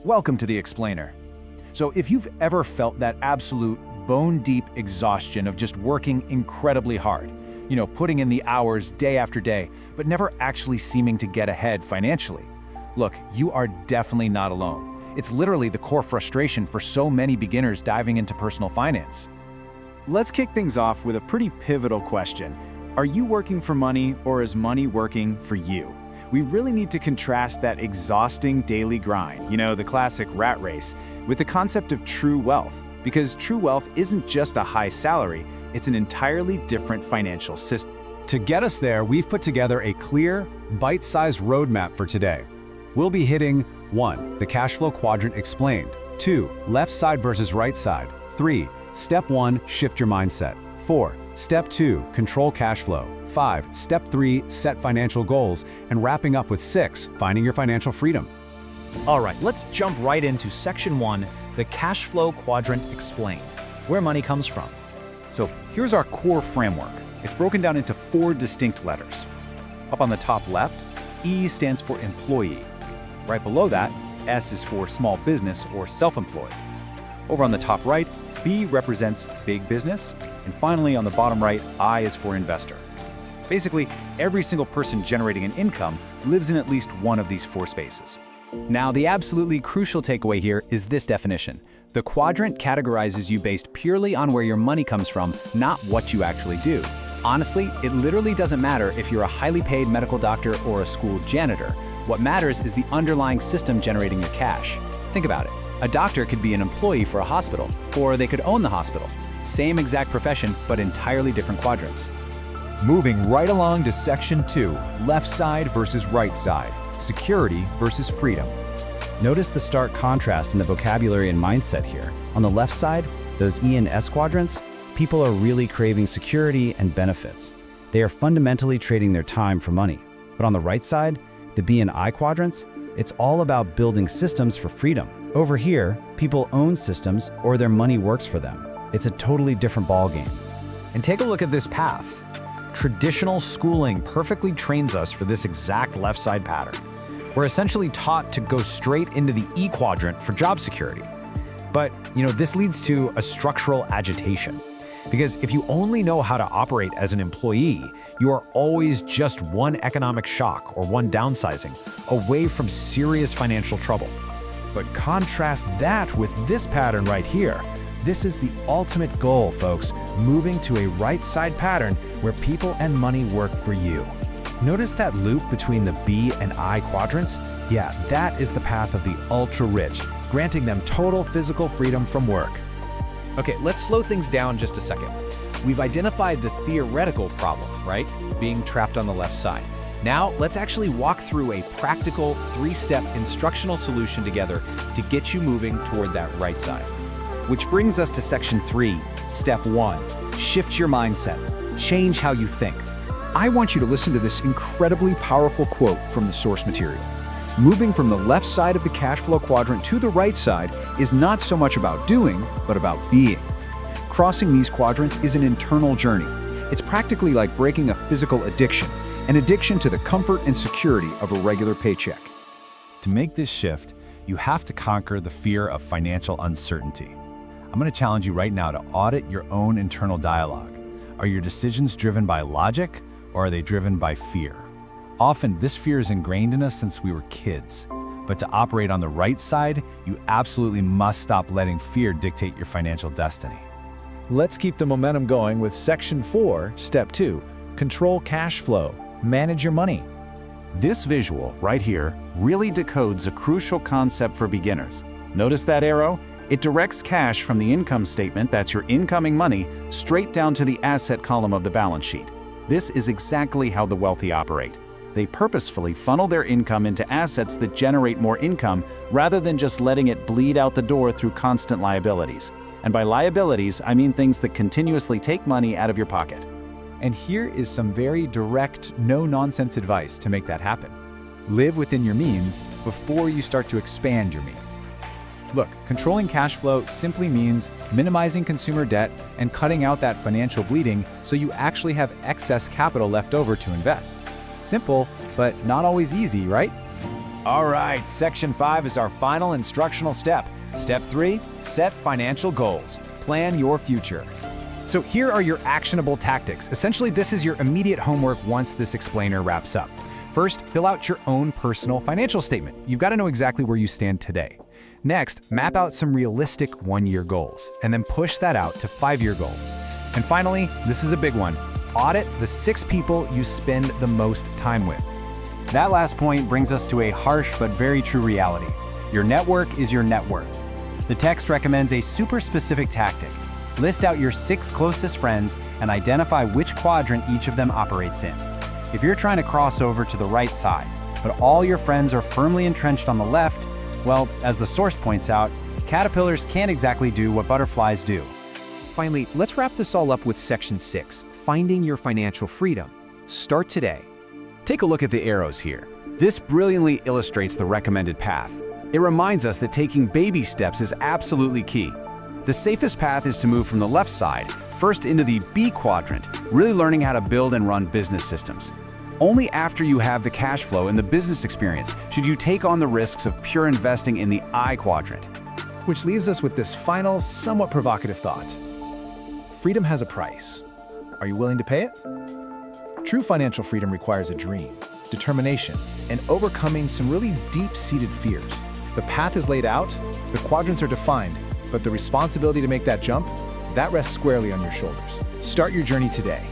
Welcome to The Explainer. So if you've ever felt that absolute bone-deep exhaustion of just working incredibly hard, putting in the hours day after day, but never actually seeming to get ahead financially, look, you are definitely not alone. It's literally the core frustration for so many beginners diving into personal finance. Let's kick things off with a pretty pivotal question. Are you working for money, or is money working for you? We really need to contrast that exhausting daily grind, the classic rat race, with the concept of true wealth. Because true wealth isn't just a high salary, it's an entirely different financial system. To get us there, we've put together a clear, bite-sized roadmap for today. We'll be hitting 1. The Cashflow Quadrant explained. 2. Left side versus right side. 3. Step 1. Shift your mindset. 4. Step 2. Control cash flow. 5. Step 3. Set financial goals. And wrapping up with 6. Finding your financial freedom. All right, let's jump right into Section 1, the Cashflow Quadrant explained, where money comes from. So here's our core framework. It's broken down into 4 distinct letters. Up on the top left, E stands for employee. Right below that, S is for small business or self-employed. Over on the top right, B represents big business. And finally, on the bottom right, I is for investor. Basically, every single person generating an income lives in at least one of these 4 spaces. Now, the absolutely crucial takeaway here is this definition. The quadrant categorizes you based purely on where your money comes from, not what you actually do. Honestly, it literally doesn't matter if you're a highly paid medical doctor or a school janitor. What matters is the underlying system generating your cash. Think about it. A doctor could be an employee for a hospital, or they could own the hospital. Same exact profession, but entirely different quadrants. Moving right along to Section 2, left side versus right side, security versus freedom. Notice the stark contrast in the vocabulary and mindset here. On the left side, those E and S quadrants, people are really craving security and benefits. They are fundamentally trading their time for money. But on the right side, the B and I quadrants, it's all about building systems for freedom. Over here, people own systems or their money works for them. It's a totally different ballgame. And take a look at this path. Traditional schooling perfectly trains us for this exact left side pattern. We're essentially taught to go straight into the E quadrant for job security. But, this leads to a structural agitation. Because if you only know how to operate as an employee, you are always just one economic shock or one downsizing away from serious financial trouble. But contrast that with this pattern right here. This is the ultimate goal, folks, moving to a right side pattern where people and money work for you. Notice that loop between the B and I quadrants? Yeah, that is the path of the ultra-rich, granting them total physical freedom from work. Okay, let's slow things down just a second. We've identified the theoretical problem, right? Being trapped on the left side. Now, let's actually walk through a practical 3-step instructional solution together to get you moving toward that right side. Which brings us to Section 3, Step 1. Shift your mindset. Change how you think. I want you to listen to this incredibly powerful quote from the source material. Moving from the left side of the cash flow quadrant to the right side is not so much about doing, but about being. Crossing these quadrants is an internal journey. It's practically like breaking a physical addiction, an addiction to the comfort and security of a regular paycheck. To make this shift, you have to conquer the fear of financial uncertainty. I'm going to challenge you right now to audit your own internal dialogue. Are your decisions driven by logic, or are they driven by fear? Often, this fear is ingrained in us since we were kids. But to operate on the right side, you absolutely must stop letting fear dictate your financial destiny. Let's keep the momentum going with Section 4, Step 2, control cash flow, manage your money. This visual right here really decodes a crucial concept for beginners. Notice that arrow? It directs cash from the income statement, that's your incoming money, straight down to the asset column of the balance sheet. This is exactly how the wealthy operate. They purposefully funnel their income into assets that generate more income rather than just letting it bleed out the door through constant liabilities. And by liabilities, I mean things that continuously take money out of your pocket. And here is some very direct, no-nonsense advice to make that happen. Live within your means before you start to expand your means. Look, controlling cash flow simply means minimizing consumer debt and cutting out that financial bleeding so you actually have excess capital left over to invest. Simple, but not always easy, right? All right, Section 5 is our final instructional step. Step 3, set financial goals. Plan your future. So here are your actionable tactics. Essentially, this is your immediate homework once this explainer wraps up. First, fill out your own personal financial statement. You've got to know exactly where you stand today. Next, map out some realistic one-year goals, and then push that out to 5-year goals. And finally, this is a big one, audit the 6 people you spend the most time with. That last point brings us to a harsh but very true reality. Your network is your net worth. The text recommends a super specific tactic. List out your 6 closest friends and identify which quadrant each of them operates in. If you're trying to cross over to the right side, but all your friends are firmly entrenched on the left, well, as the source points out, caterpillars can't exactly do what butterflies do. Finally, let's wrap this all up with Section 6, finding your financial freedom. Start today. Take a look at the arrows here. This brilliantly illustrates the recommended path. It reminds us that taking baby steps is absolutely key. The safest path is to move from the left side, first into the B quadrant, really learning how to build and run business systems. Only after you have the cash flow and the business experience should you take on the risks of pure investing in the I quadrant. Which leaves us with this final, somewhat provocative thought. Freedom has a price. Are you willing to pay it? True financial freedom requires a dream, determination, and overcoming some really deep-seated fears. The path is laid out, the quadrants are defined, but the responsibility to make that jump, that rests squarely on your shoulders. Start your journey today.